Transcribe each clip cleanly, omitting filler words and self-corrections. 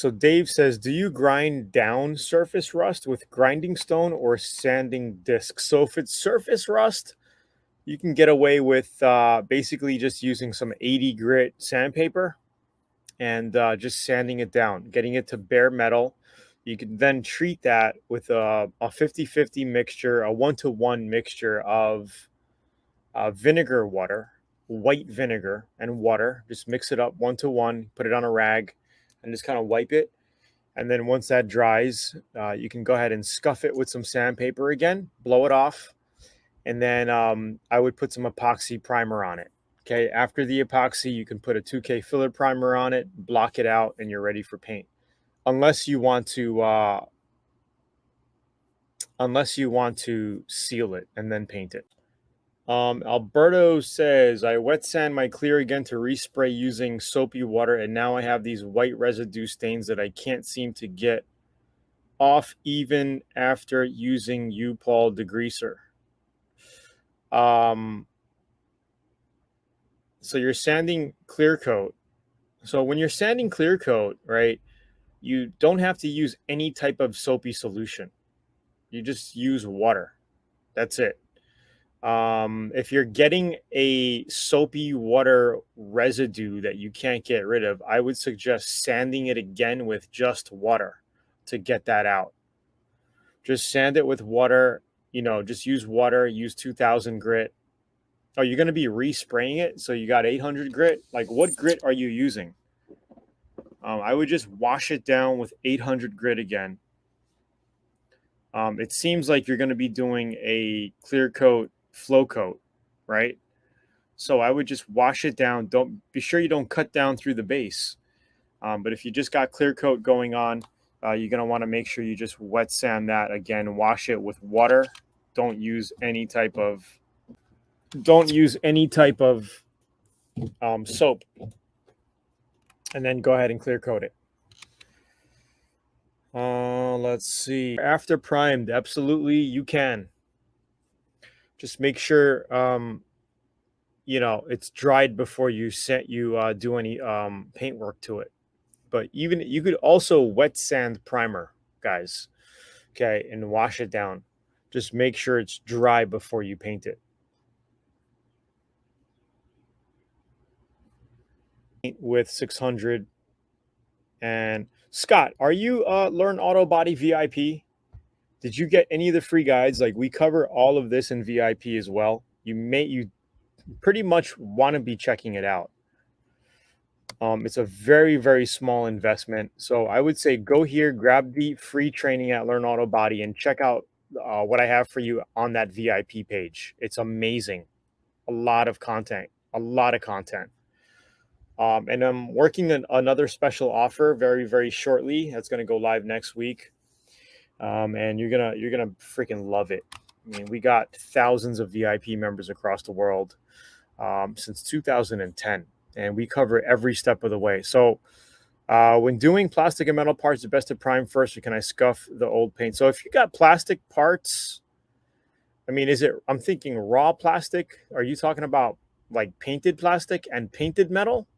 So Dave says, do you grind down surface rust with grinding stone or sanding discs? So if it's surface rust, you can get away with basically just using some 80 grit sandpaper and just sanding it down, getting it to bare metal. You can then treat that with a 50-50 mixture, a 1-to-1 mixture of vinegar water, white vinegar and water. Just mix it up 1-to-1, put it on a rag, and just kind of wipe it. And then once that dries, you can go ahead and scuff it with some sandpaper again, blow it off. And then I would put some epoxy primer on it. Okay, after the epoxy, you can put a 2K filler primer on it, block it out, and you're ready for paint. Unless you want to seal it and then paint it. Alberto says, I wet sand my clear again to respray using soapy water, and now I have these white residue stains that I can't seem to get off even after using U-Paul degreaser. So you're sanding clear coat. So when you're sanding clear coat, right, you don't have to use any type of soapy solution. You just use water. That's it. If you're getting a soapy water residue that you can't get rid of, I would suggest sanding it again with just water to get that out. Just sand it with water, just use water, use 2000 grit. Oh, you're going to be respraying it? So you got 800 grit? Like, what grit are you using? I would just wash it down with 800 grit again. It seems like you're going to be doing a clear coat flow coat, right? So I would just wash it down. Don't be sure you don't cut down through the base. But if you just got clear coat going on, you're going to want to make sure you just wet sand that again. Wash it with water. Don't use any type of soap. And then go ahead and clear coat it. Let's see. After primed, absolutely you can. Just make sure it's dried before you do any paint work to it. But even you could also wet sand primer, guys. Okay, and wash it down. Just make sure it's dry before you paint it. With 600. And Scott, are you Learn Auto Body VIP? Did you get any of the free guides? Like, we cover all of this in VIP as well. You pretty much want to be checking it out. It's a very, very small investment. So I would say go here, grab the free training at Learn Auto Body, and check out what I have for you on that VIP page. It's amazing. A lot of content. And I'm working on another special offer very, very shortly. That's going to go live next week. And you're gonna freaking love it. I mean, we got thousands of VIP members across the world since 2010, and we cover every step of the way. So when doing plastic and metal parts, it's best to prime first, or can I scuff the old paint? So if you got plastic parts, I mean, I'm thinking raw plastic? Are you talking about like painted plastic and painted metal?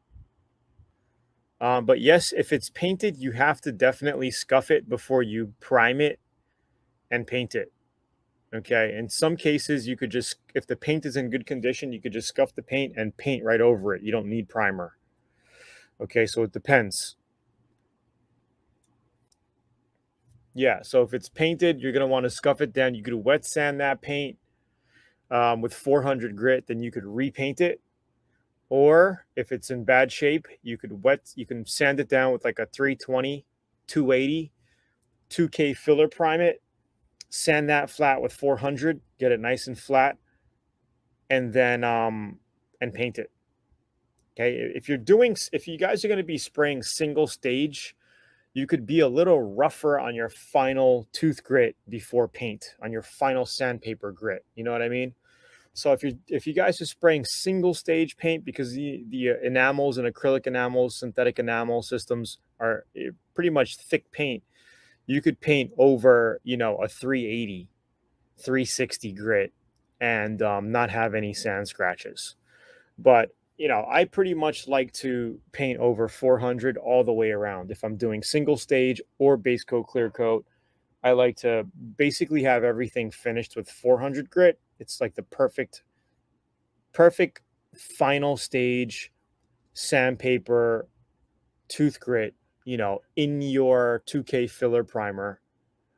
But yes, if it's painted, you have to definitely scuff it before you prime it and paint it. Okay. In some cases, you could just, if the paint is in good condition, you could just scuff the paint and paint right over it. You don't need primer. Okay. So it depends. Yeah. So if it's painted, you're going to want to scuff it down. You could wet sand that paint with 400 grit, then you could repaint it. Or if it's in bad shape, you can sand it down with like a 320, 280, 2K filler prime it, sand that flat with 400, get it nice and flat, and then and paint it. Okay, if you guys are going to be spraying single stage, you could be a little rougher on your final tooth grit before paint, on your final sandpaper grit. You know what I mean? So if you guys are spraying single stage paint, because the enamels and acrylic enamels, synthetic enamel systems are pretty much thick paint, you could paint over, a 380, 360 grit and not have any sand scratches. But I pretty much like to paint over 400 all the way around. If I'm doing single stage or base coat, clear coat, I like to basically have everything finished with 400 grit. It's like the perfect final stage sandpaper tooth grit, in your 2K filler primer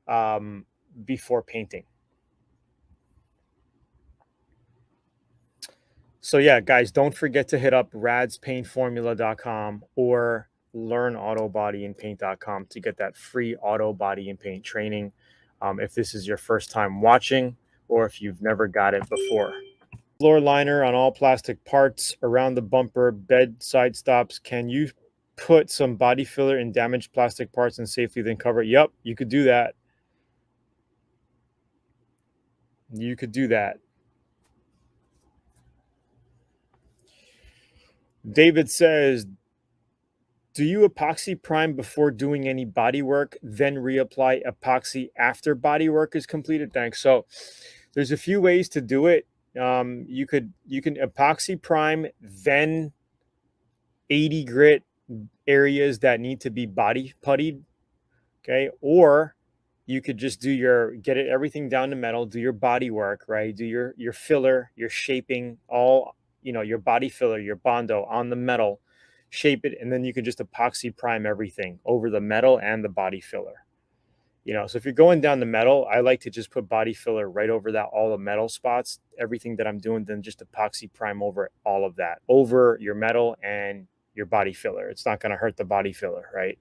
um, before painting. So yeah, guys, don't forget to hit up radspaintformula.com or learnautobodyandpaint.com to get that free auto body and paint training. If this is your first time watching or if you've never got it before. Floor liner on all plastic parts around the bumper, bed side stops. Can you put some body filler in damaged plastic parts and safely then cover it? Yep, you could do that. You could do that. David says, do you epoxy prime before doing any body work, then reapply epoxy after body work is completed? Thanks. So there's a few ways to do it. You can epoxy prime, then 80 grit areas that need to be body puttied. Okay. Or you could just get it everything down to metal, do your body work, right? Do your filler, your shaping, all, your body filler, your Bondo on the metal, shape it, and then you can just epoxy prime everything over the metal and the body filler. So if you're going down the metal, I like to just put body filler right over that, all the metal spots, everything that I'm doing, then just epoxy prime over all of that, over your metal and your body filler. It's not going to hurt the body filler, right?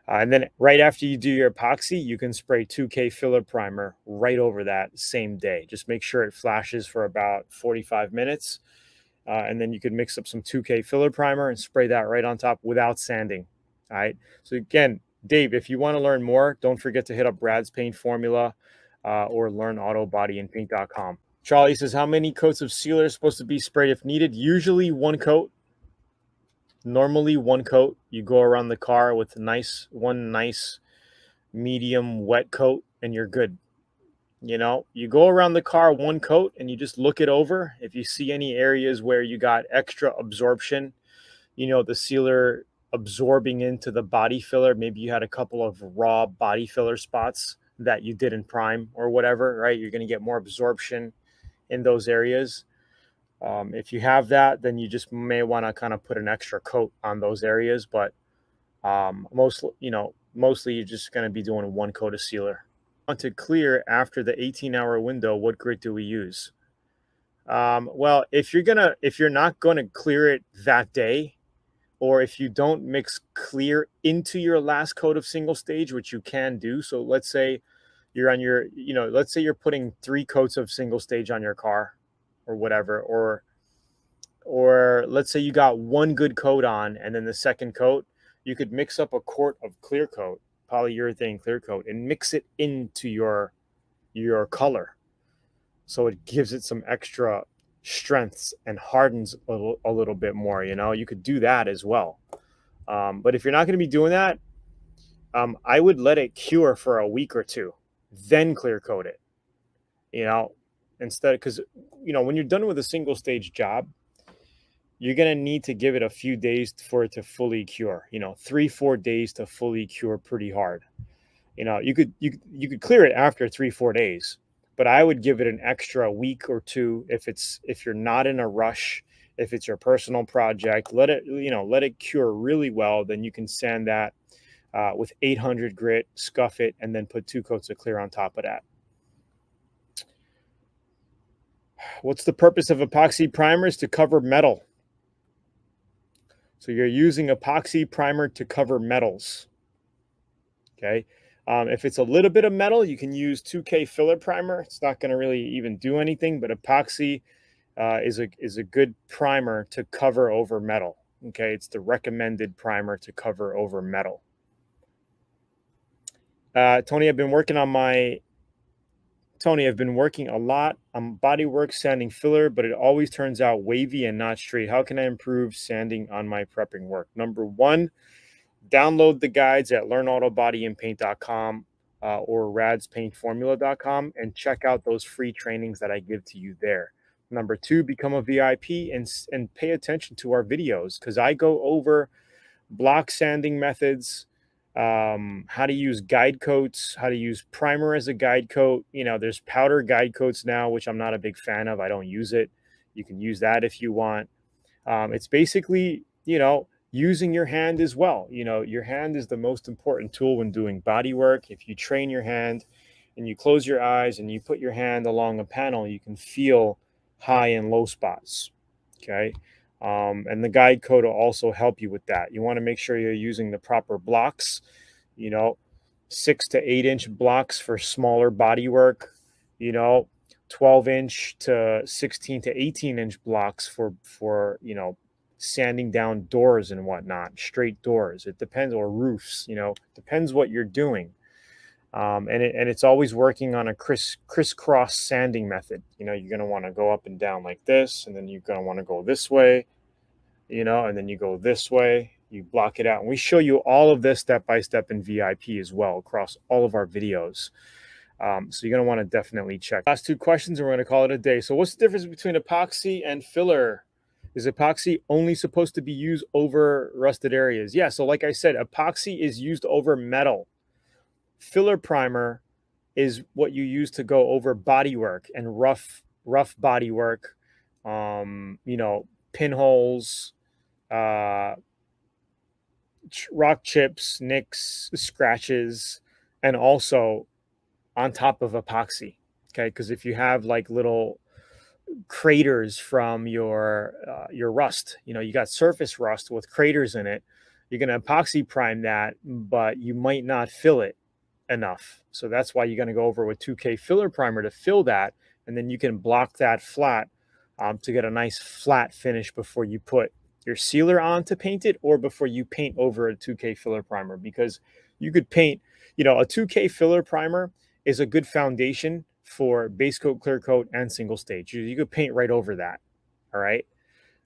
And then right after you do your epoxy, you can spray 2K filler primer right over that same day. Just make sure it flashes for about 45 minutes. And then you can mix up some 2K filler primer and spray that right on top without sanding. All right. So again, Dave, if you want to learn more, don't forget to hit up Brad's Paint Formula or LearnAutoBodyAndPaint.com. Charlie says, how many coats of sealer is supposed to be sprayed if needed? Usually one coat. Normally one coat. You go around the car with one nice medium wet coat and you're good. You go around the car one coat and you just look it over. If you see any areas where you got extra absorption, the sealer absorbing into the body filler, maybe you had a couple of raw body filler spots that you did in prime or whatever, right? You're going to get more absorption in those areas. If you have that, then you just may want to kind of put an extra coat on those areas. But mostly you're just going to be doing one coat of sealer. Want to clear after the 18-hour window, what grit do we use? Well, if you're not going to clear it that day, or if you don't mix clear into your last coat of single stage, which you can do. So let's say you're on let's say you're putting 3 coats of single stage on your car or whatever, or let's say you got one good coat on and then the second coat, you could mix up a quart of clear coat, polyurethane clear coat, and mix it into your color. So it gives it some extra strengths and hardens a little bit more. You could do that as well. But if you're not going to be doing that, I would let it cure for a week or two, then clear coat it, instead, because, when you're done with a single stage job, you're going to need to give it a few days for it to fully cure, 3-4 days to fully cure pretty hard. You could clear it after 3-4 days, but I would give it an extra week or two if you're not in a rush, if it's your personal project. Let it cure really well. Then you can sand that with 800 grit, scuff it, and then put 2 coats of clear on top of that. What's the purpose of epoxy primers? To cover metal. So you're using epoxy primer to cover metals. Okay. If it's a little bit of metal, you can use 2K filler primer. It's not going to really even do anything, but epoxy is a good primer to cover over metal. Okay, it's the recommended primer to cover over metal. Tony, I've been working a lot on bodywork sanding filler, but it always turns out wavy and not straight. How can I improve sanding on my prepping work? Number one, download the guides at LearnAutoBodyAndPaint.com or radspaintformula.com and check out those free trainings that I give to you there. Number two, become a VIP and pay attention to our videos because I go over block sanding methods, how to use guide coats, how to use primer as a guide coat. You know, there's powder guide coats now, which I'm not a big fan of. I don't use it. You can use that if you want. It's basically, you know, using your hand as well. You know, your hand is the most important tool when doing body work. If you train your hand and you close your eyes and you put your hand along a panel, you can feel high and low spots. Okay. And the guide code will also help you with that. You want to make sure you're using the proper blocks, you know, 6 to 8 inch blocks for smaller body work, you know, 12-inch to 16 to 18-inch blocks for you know, sanding down doors and whatnot, straight doors. It depends, or roofs, you know, depends what you're doing. And it's always working on a crisscross sanding method. You know, you're going to want to go up and down like this, and then you're going to want to go this way, you know, and then you go this way, you block it out. And we show you all of this step by step in VIP as well across all of our videos. So you're going to want to definitely check. Last two questions, and we're going to call it a day. So what's the difference between epoxy and filler? Is epoxy only supposed to be used over rusted areas? Yeah, so like I said, epoxy is used over metal. Filler primer is what you use to go over body work and rough body work, you know, pinholes, uh, rock chips, nicks, scratches, and also on top of epoxy. Okay, because if you have like little craters from your rust, you know, you got surface rust with craters in it, you're going to epoxy prime that, but you might not fill it enough. So that's why you're going to go over with 2K filler primer to fill that, and then you can block that flat to get a nice flat finish before you put your sealer on to paint it, or before you paint over a 2K filler primer. Because you could paint, you know, a 2K filler primer is a good foundation for base coat, clear coat, and single stage. You could paint right over that. All right.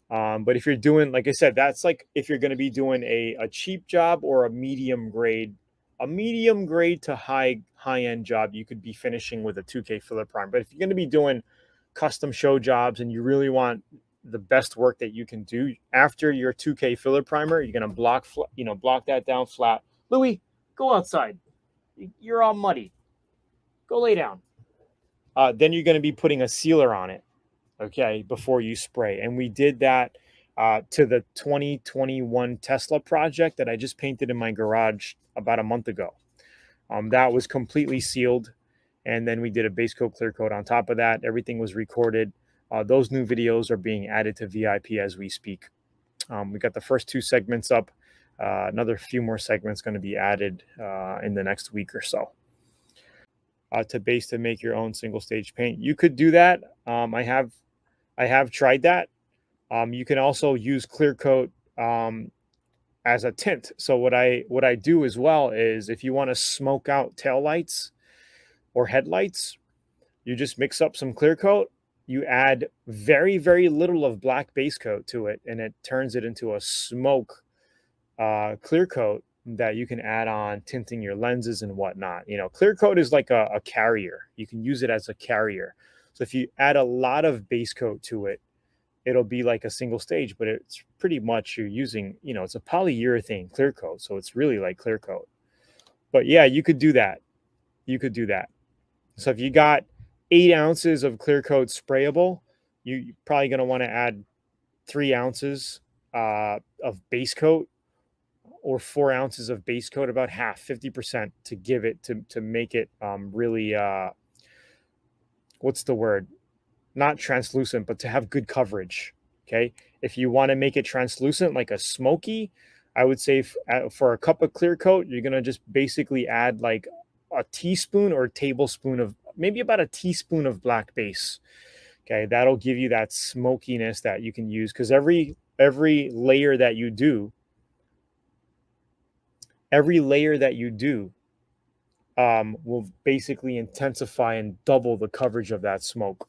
But if you're doing, like I said, that's like if you're going to be doing a cheap job or a medium grade to high end job, you could be finishing with a 2K filler primer. But if you're going to be doing custom show jobs and you really want the best work that you can do after your 2K filler primer, you're going to block that down flat. Louis, go outside. You're all muddy. Go lay down. Then you're going to be putting a sealer on it, okay, before you spray. And we did that to the 2021 Tesla project that I just painted in my garage about a month ago. That was completely sealed. And then we did a base coat, clear coat on top of that. Everything was recorded. Those new videos are being added to VIP as we speak. We got the first two segments up. Another few more segments going to be added in the next week or so. To base to make your own single stage paint. You could do that. I have tried that. You can also use clear coat as a tint. So what I do as well is, if you want to smoke out taillights or headlights, you just mix up some clear coat. You add very, very little of black base coat to it, and it turns it into a smoke clear coat that you can add on tinting your lenses and whatnot. You know, clear coat is like a carrier. You can use it as a carrier. So if you add a lot of base coat to it, it'll be like a single stage, but it's pretty much you're using, you know, it's a polyurethane clear coat. So it's really like clear coat. But yeah, you could do that. You could do that. So if you got 8 ounces of clear coat sprayable, you're probably going to want to add 3 ounces of base coat, or 4 ounces of base coat, about half, 50%, to give it to make it really what's the word? Not translucent, but to have good coverage. Okay. If you want to make it translucent, like a smoky, I would say for a cup of clear coat, you're going to just basically add like a teaspoon or a tablespoon of, maybe about a teaspoon of black base. Okay. That'll give you that smokiness that you can use, because every layer that you do, will basically intensify and double the coverage of that smoke.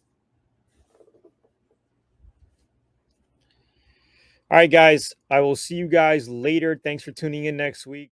All right, guys, I will see you guys later. Thanks for tuning in next week.